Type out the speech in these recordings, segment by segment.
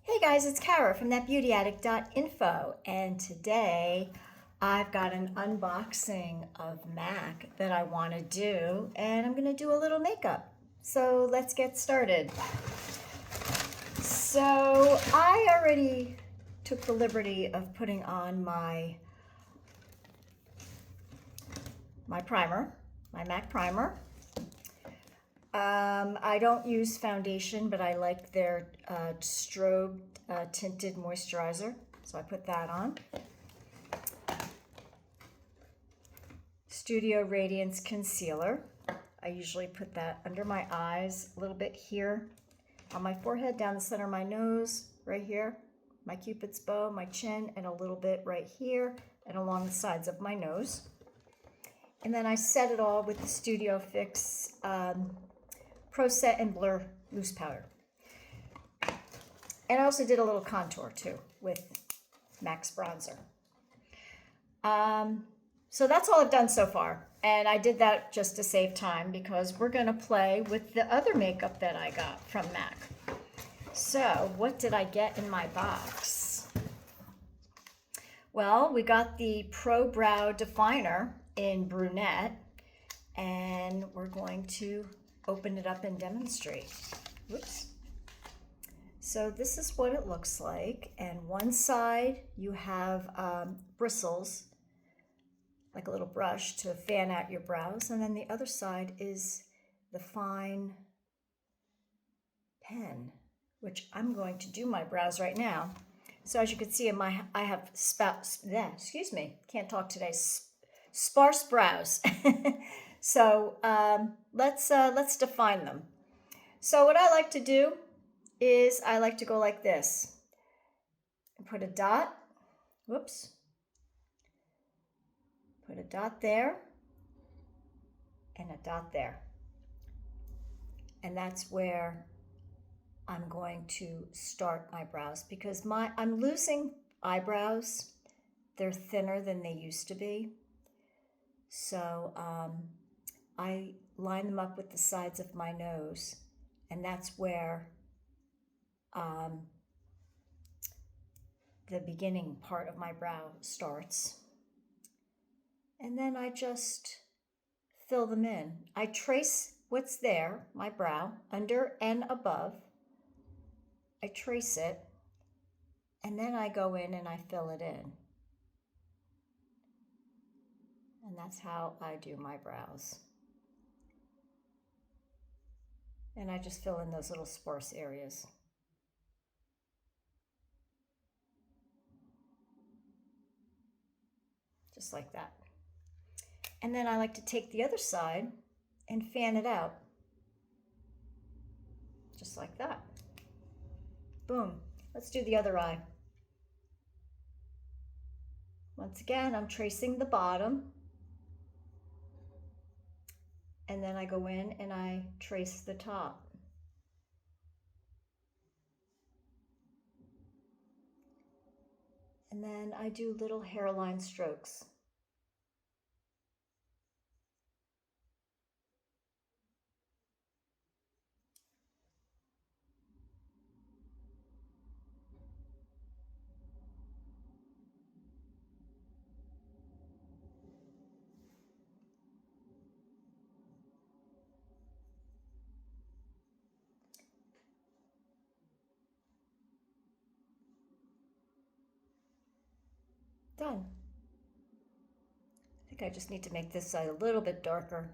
Hey guys, it's Kara from thatbeautyaddict.info, and today I've got an unboxing of MAC that I want to do, and I'm going to do a little makeup. So let's get started. So I already took the liberty of putting on my primer, my MAC primer. I don't use foundation, but I like their Strobe tinted moisturizer, so I put that on. Studio Radiance concealer. I usually put that under my eyes, a little bit here on my forehead, down the center of my nose, right here, my Cupid's bow, my chin, and a little bit right here and along the sides of my nose. And then I set it all with the Studio Fix Pro+Set and Blur loose powder. And I also did a little contour too with MAC's bronzer. So that's all I've done so far. And I did that just to save time because we're going to play with the other makeup that I got from MAC. So what did I get in my box? Well, we got the Pro Brow Definer in Brunette, and we're going to open it up and demonstrate. Whoops. So this is what it looks like, and one side you have bristles, like a little brush to fan out your brows, and then the other side is the fine pen, which I'm going to do my brows right now. So as you can see, I have sparse brows. So let's define them. So what I like to do is I like to go like this and put a dot, whoops, put a dot there and a dot there. And that's where I'm going to start my brows because I'm losing eyebrows. They're thinner than they used to be. So I line them up with the sides of my nose, and that's where the beginning part of my brow starts. And then I just fill them in. I trace what's there, my brow, under and above. I trace it, and then I go in and I fill it in. And that's how I do my brows. And I just fill in those little sparse areas. Just like that. And then I like to take the other side and fan it out. Just like that. Boom. Let's do the other eye. Once again, I'm tracing the bottom. And then I go in and I trace the top. And then I do little hairline strokes. Done. I think I just need to make this side a little bit darker.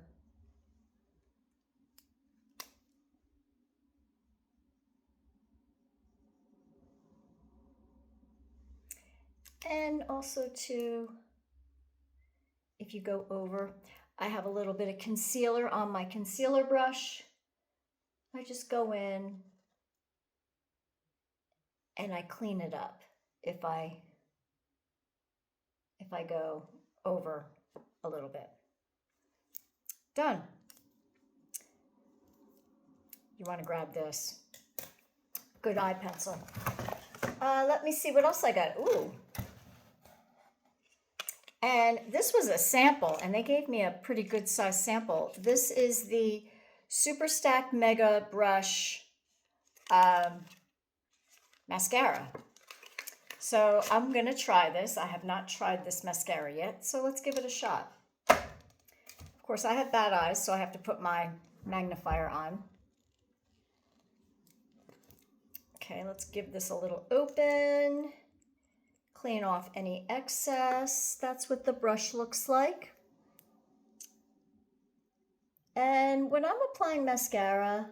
And also too, if you go over, I have a little bit of concealer on my concealer brush. I just go in and I clean it up if I go over a little bit. Done. You want to grab this. Good eye pencil. Let me see what else I got. Ooh. And this was a sample, and they gave me a pretty good size sample. This is the Super Stack Mega Brush mascara. So I'm going to try this. I have not tried this mascara yet, so let's give it a shot. Of course, I have bad eyes, so I have to put my magnifier on. Okay, let's give this a little open. Clean off any excess. That's what the brush looks like. And when I'm applying mascara,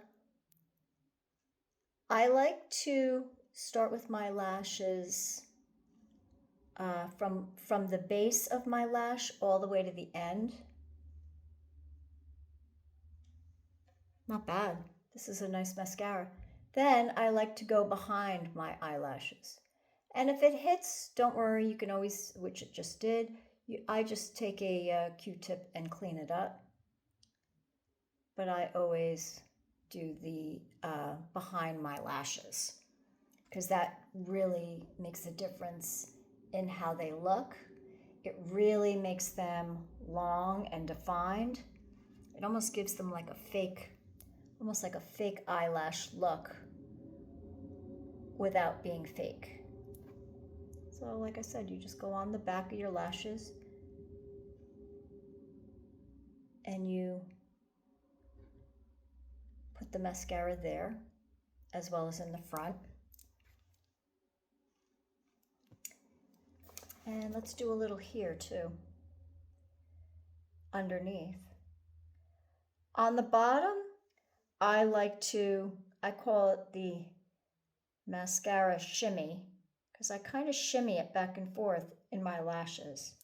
I like to start with my lashes from the base of my lash all the way to the end. Not bad. This is a nice mascara. Then I like to go behind my eyelashes. And if it hits, don't worry, you can always, which it just did, I just take a Q-tip and clean it up. But I always do the behind my lashes, because that really makes a difference in how they look. It really makes them long and defined. It almost gives them like a fake, almost like a fake eyelash look without being fake. So like I said, you just go on the back of your lashes and you put the mascara there as well as in the front. And let's do a little here too, underneath. On the bottom, I call it the mascara shimmy, because I kind of shimmy it back and forth in my lashes.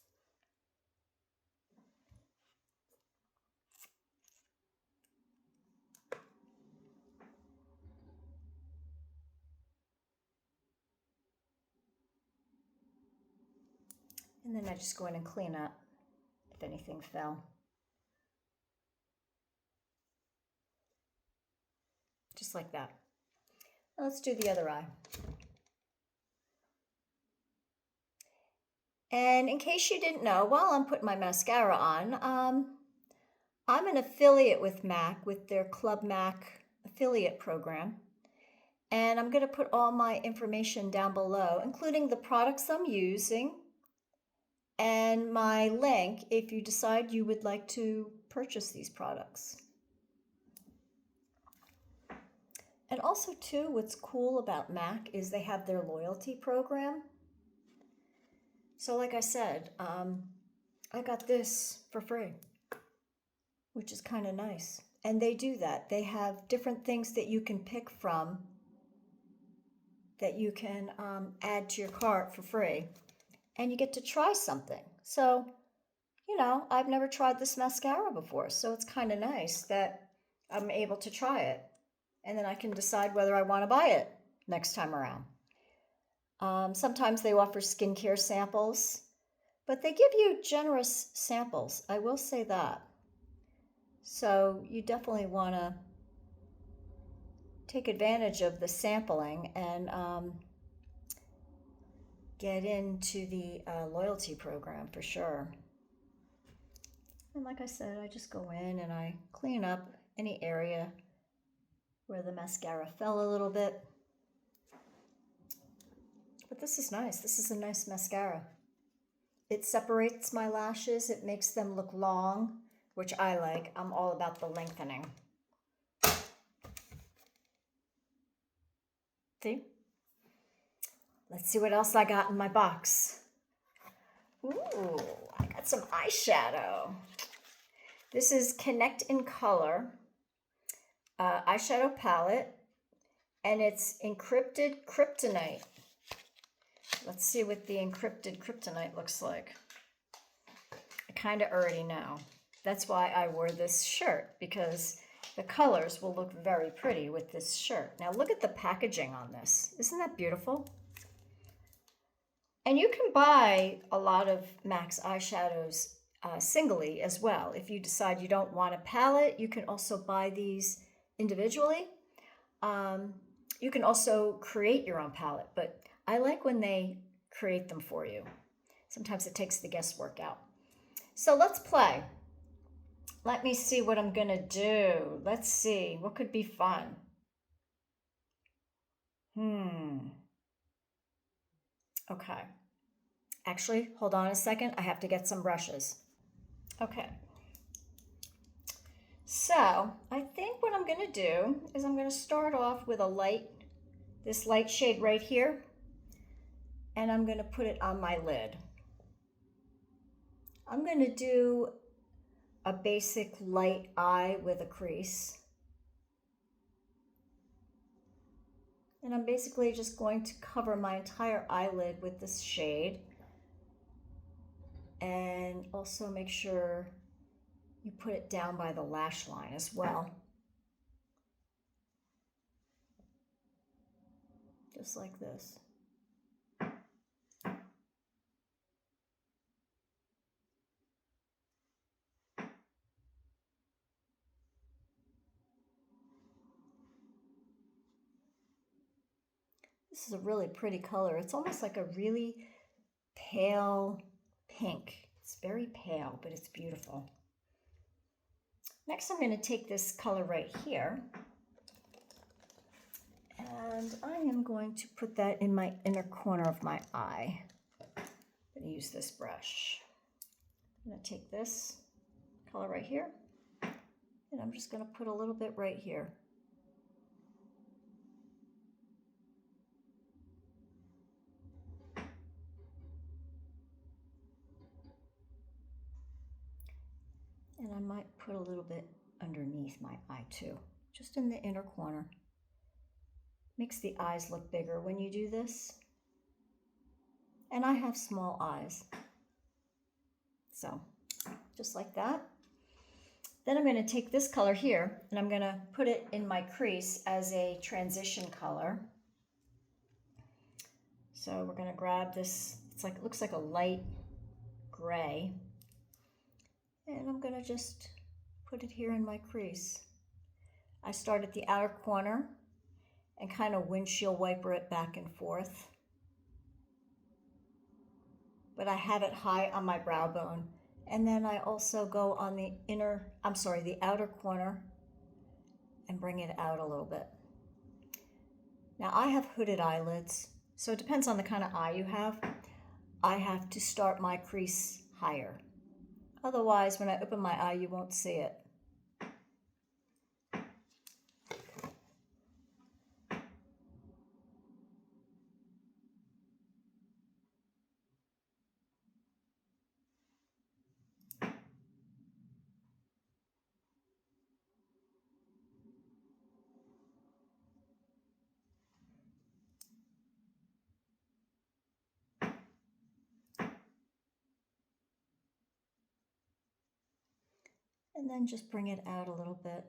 And then I just go in and clean up if anything fell. Just like that. Now let's do the other eye. And in case you didn't know, while I'm putting my mascara on, I'm an affiliate with MAC, with their Club MAC affiliate program. And I'm going to put all my information down below, including the products I'm using and my link if you decide you would like to purchase these products. And also too, what's cool about MAC is they have their loyalty program. So like I said, I got this for free, which is kind of nice. And they do that. They have different things that you can pick from that you can add to your cart for free. And you get to try something. So, you know, I've never tried this mascara before, so it's kind of nice that I'm able to try it. And then I can decide whether I want to buy it next time around. Sometimes they offer skincare samples, but they give you generous samples. I will say that. So you definitely want to take advantage of the sampling and get into the loyalty program for sure. And like I said, I just go in and I clean up any area where the mascara fell a little bit. But this is nice. This is a nice mascara. It separates my lashes. It makes them look long, which I like. I'm all about the lengthening. See? Let's see what else I got in my box. Ooh, I got some eyeshadow. This is Connect in Color eyeshadow palette, and it's Encrypted Kryptonite. Let's see what the Encrypted Kryptonite looks like. I kind of already know. That's why I wore this shirt, because the colors will look very pretty with this shirt. Now look at the packaging on this. Isn't that beautiful? And you can buy a lot of MAC's eyeshadows singly as well. If you decide you don't want a palette, you can also buy these individually. You can also create your own palette, but I like when they create them for you. Sometimes it takes the guesswork out. So let's play. Let me see what I'm gonna do. Let's see, what could be fun? Okay. Actually, hold on a second. I have to get some brushes. Okay. So I think what I'm going to do is I'm going to start off with this light shade right here, and I'm going to put it on my lid. I'm going to do a basic light eye with a crease. And I'm basically just going to cover my entire eyelid with this shade. And also make sure you put it down by the lash line as well. Just like this. This is a really pretty color. It's almost like a really pale pink. It's very pale, but it's beautiful. Next, I'm going to take this color right here, and I am going to put that in my inner corner of my eye. I'm going to use this brush. I'm going to take this color right here, and I'm just going to put a little bit right here. And I might put a little bit underneath my eye too, just in the inner corner. Makes the eyes look bigger when you do this. And I have small eyes. So, just like that. Then I'm going to take this color here, and I'm going to put it in my crease as a transition color. So we're going to grab this, it looks like a light gray. And I'm going to just put it here in my crease. I start at the outer corner and kind of windshield wiper it back and forth. But I have it high on my brow bone. And then I also go on the outer corner and bring it out a little bit. Now I have hooded eyelids, so it depends on the kind of eye you have. I have to start my crease higher. Otherwise, when I open my eye, you won't see it. And then just bring it out a little bit.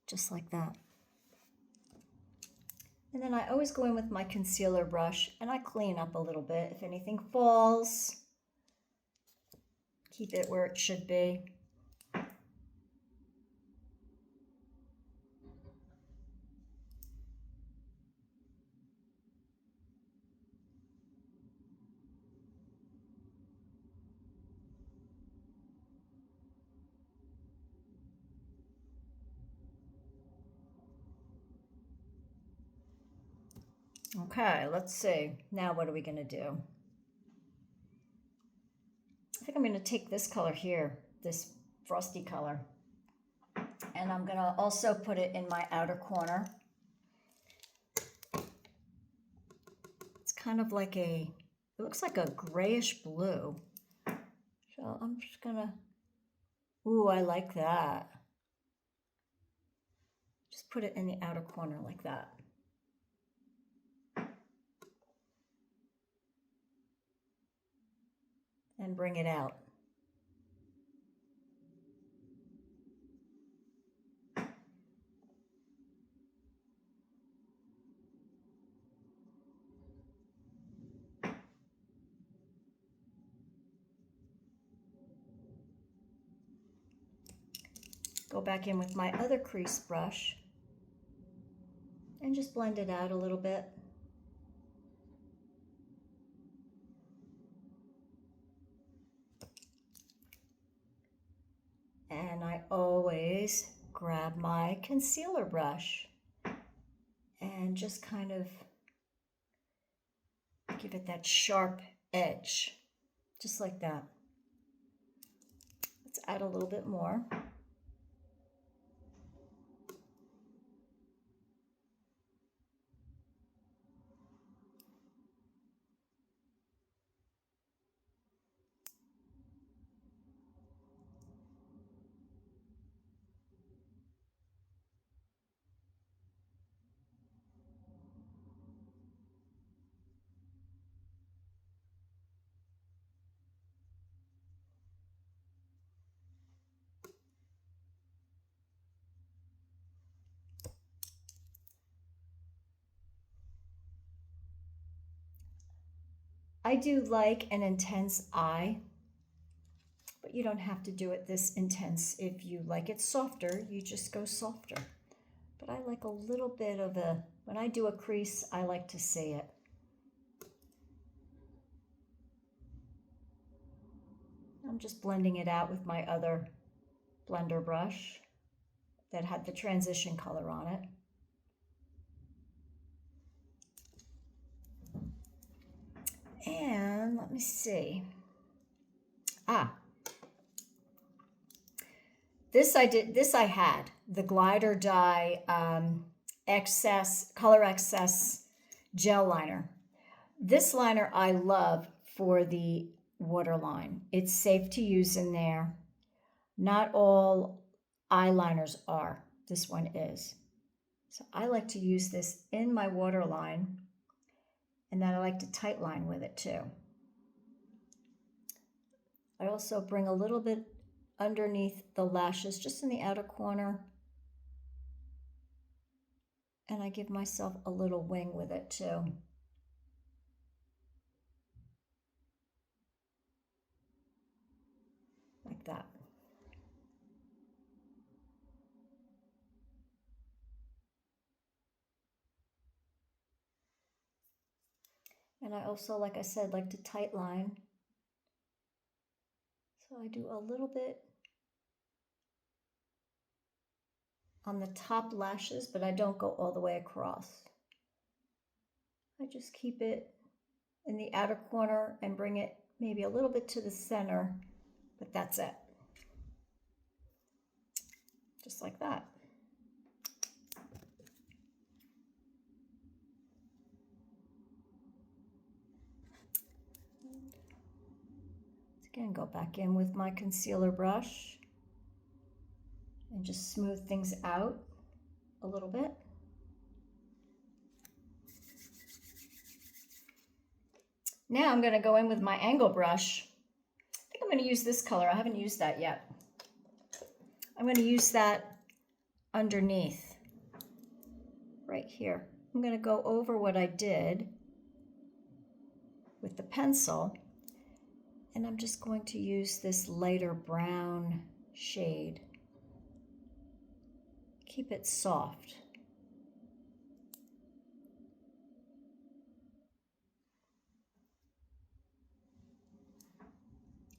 Just like that. And then I always go in with my concealer brush and I clean up a little bit. If anything falls, keep it where it should be. Okay, let's see. Now what are we going to do? I think I'm going to take this color here, this frosty color, and I'm going to also put it in my outer corner. It's kind of like it looks like a grayish blue. So I'm just going to, ooh, I like that. Just put it in the outer corner like that. And bring it out. Go back in with my other crease brush and just blend it out a little bit. grab my concealer brush and just kind of give it that sharp edge, just like that. Let's add a little bit more. I do like an intense eye, but you don't have to do it this intense. If you like it softer, you just go softer. But I like a little bit of a, when I do a crease, I like to see it. I'm just blending it out with my other blender brush that had the transition color on it. And let me see. This I had the glider dye color excess gel liner. This liner I love for the waterline. It's safe to use in there. Not all eyeliners are. This one is. So I like to use this in my waterline, and then I like to tight line with it too. I also bring a little bit underneath the lashes, just in the outer corner. And I give myself a little wing with it too. Like that. And I also, like I said, like to tight line. So I do a little bit on the top lashes, but I don't go all the way across. I just keep it in the outer corner and bring it maybe a little bit to the center, but that's it. Just like that. Again, go back in with my concealer brush and just smooth things out a little bit. Now I'm going to go in with my angle brush. I think I'm going to use this color. I haven't used that yet. I'm going to use that underneath, right here. I'm going to go over what I did with the pencil, and I'm just going to use this lighter brown shade. Keep it soft.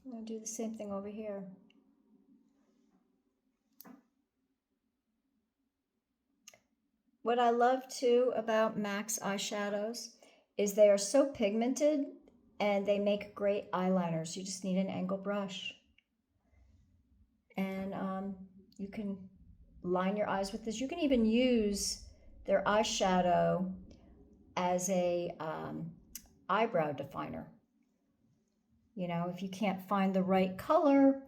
I'm going to do the same thing over here. What I love too about MAC's eyeshadows is they are so pigmented and they make great eyeliners. You just need an angle brush. And you can line your eyes with this. You can even use their eyeshadow as a eyebrow definer. You know, if you can't find the right color,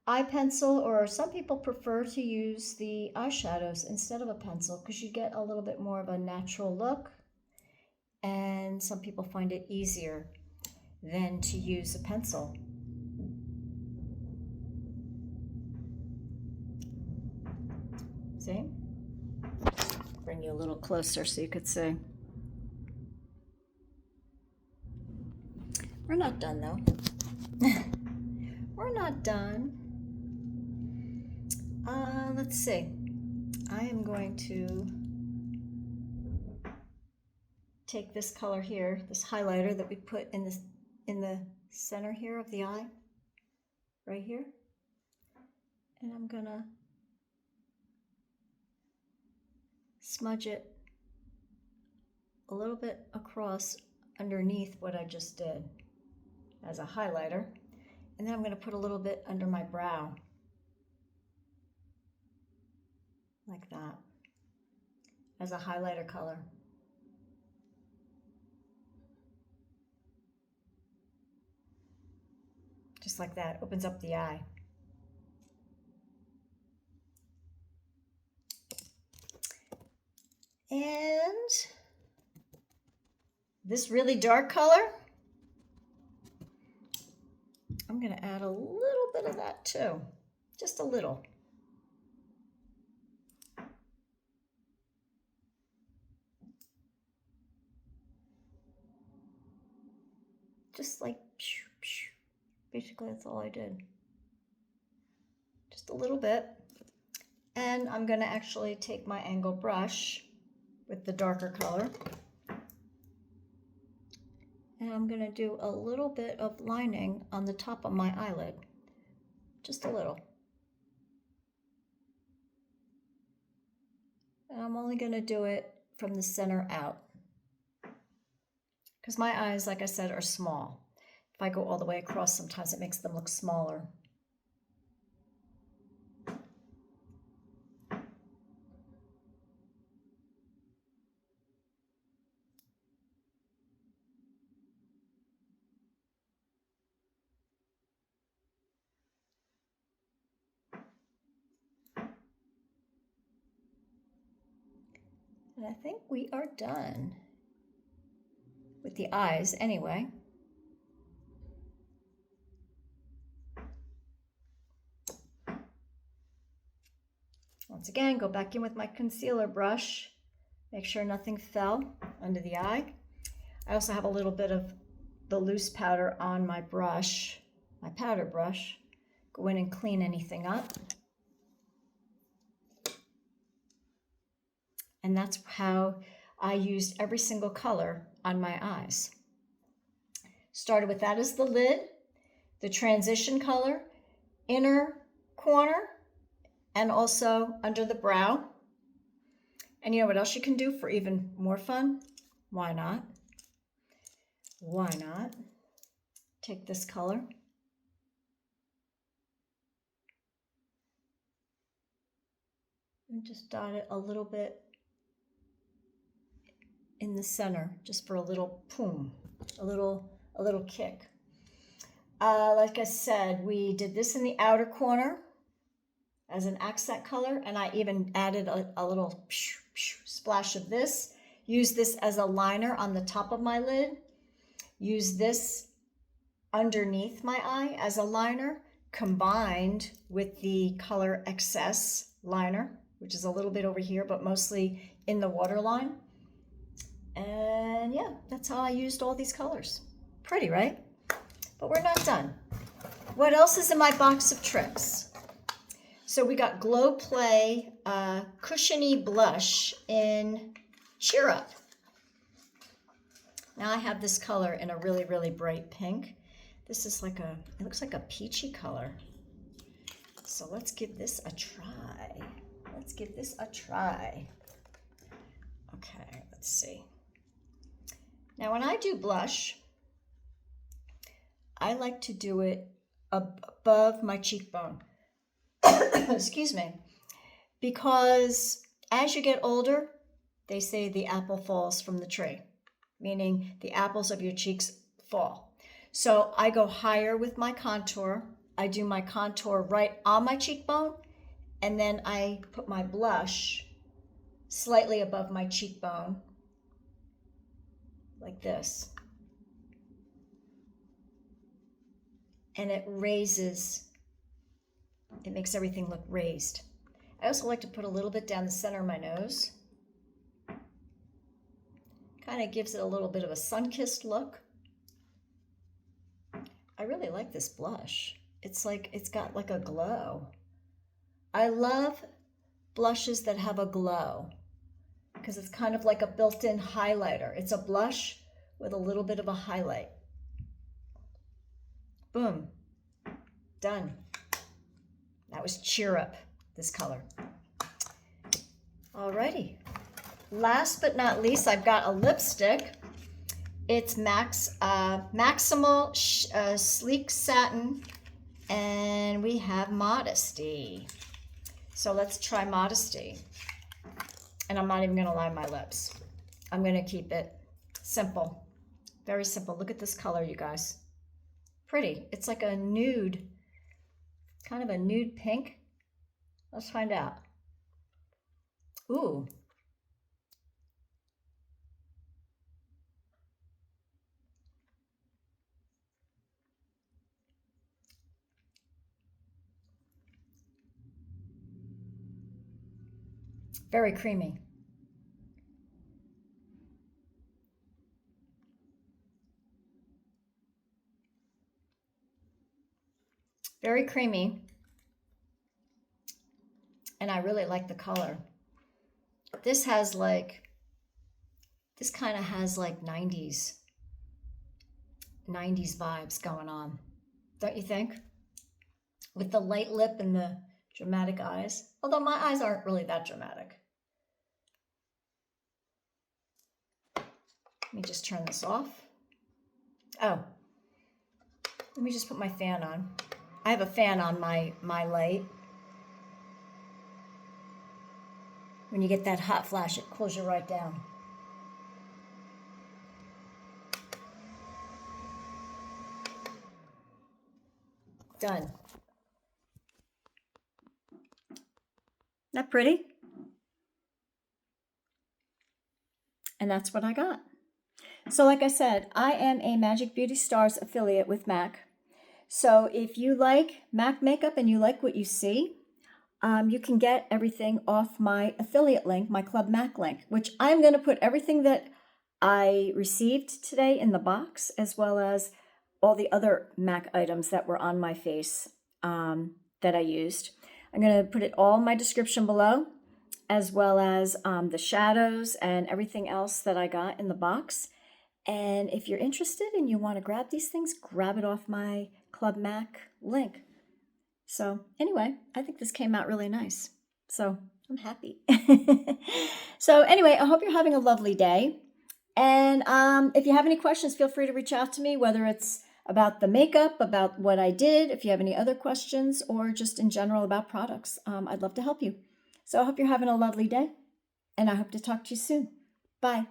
eye pencil, or some people prefer to use the eyeshadows instead of a pencil because you get a little bit more of a natural look, and some people find it easier than to use a pencil. See? Bring you a little closer so you could see. We're not done though. We're not done. Let's see. I am going to take this color here, this highlighter that we put in the center here of the eye, right here, and I'm gonna smudge it a little bit across underneath what I just did as a highlighter. And then I'm going to put a little bit under my brow, like that, as a highlighter color. Just like that, opens up the eye. And this really dark color, I'm going to add a little bit of that too, just a little. Just like, basically that's all I did. Just a little bit. And I'm going to actually take my angle brush with the darker color. And I'm going to do a little bit of lining on the top of my eyelid. Just a little. And I'm only going to do it from the center out, because my eyes, like I said, are small. If I go all the way across, sometimes it makes them look smaller. And I think we are done with the eyes anyway. Once again, go back in with my concealer brush. Make sure nothing fell under the eye. I also have a little bit of the loose powder on my brush, my powder brush. Go in and clean anything up. And that's how I used every single color on my eyes. Started with that as the lid, the transition color, inner corner, and also under the brow. And you know what else you can do for even more fun? Why not? Why not? Take this color. And just dot it a little bit in the center, just for a little boom, a little kick. Like I said, we did this in the outer corner as an accent color, and I even added a little splash of this. Use this as a liner on the top of my lid. Use this underneath my eye as a liner, combined with the Color Excess liner, which is a little bit over here, but mostly in the waterline. And yeah, that's how I used all these colors. Pretty, right? But we're not done. What else is in my box of tricks? So we got Glow Play Cushiony Blush in Cheer Up. Now I have this color in a really, really bright pink. This is like it looks like a peachy color. So let's give this a try. Let's give this a try. Okay, let's see. Now when I do blush, I like to do it above my cheekbone. Excuse me. Because as you get older, they say the apple falls from the tree, meaning the apples of your cheeks fall. So I go higher with my contour. I do my contour right on my cheekbone, and then I put my blush slightly above my cheekbone, like this. And it raises, it makes everything look raised. I also like to put a little bit down the center of my nose. Kind of gives it a little bit of a sun-kissed look. I really like this blush. It's like, it's got like a glow. I love blushes that have a glow because it's kind of like a built-in highlighter. It's a blush with a little bit of a highlight. Boom. Done. That was Cheer Up, this color. Alrighty. last but not least, I've got a lipstick. It's MACximal Sleek Satin, and we have Modesty. So let's try Modesty. And I'm not even gonna line my lips. I'm gonna keep it simple, very simple. Look at this color, you guys. Pretty. It's like a nude, kind of a nude pink. Let's find out. Ooh. Very creamy. Very creamy. And I really like the color. This has like, this kind of has like 90s vibes going on. Don't you think? With the light lip and the dramatic eyes. Although my eyes aren't really that dramatic. Let me just turn this off. Oh, let me just put my fan on. I have a fan on my light. When you get that hot flash, it cools you right down. Done. Isn't that pretty? And that's what I got. So like I said, I am a Magic Beauty Stars affiliate with MAC. So if you like MAC makeup and you like what you see, you can get everything off my affiliate link, my Club MAC link, which I'm going to put everything that I received today in the box, as well as all the other MAC items that were on my face that I used. I'm going to put it all in my description below, as well as the shadows and everything else that I got in the box. And if you're interested and you want to grab these things, grab it off my Club MAC link. So anyway, I think this came out really nice. So I'm happy. So anyway, I hope you're having a lovely day. And if you have any questions, feel free to reach out to me, whether it's about the makeup, about what I did, if you have any other questions, or just in general about products. I'd love to help you. So I hope you're having a lovely day, and I hope to talk to you soon. Bye.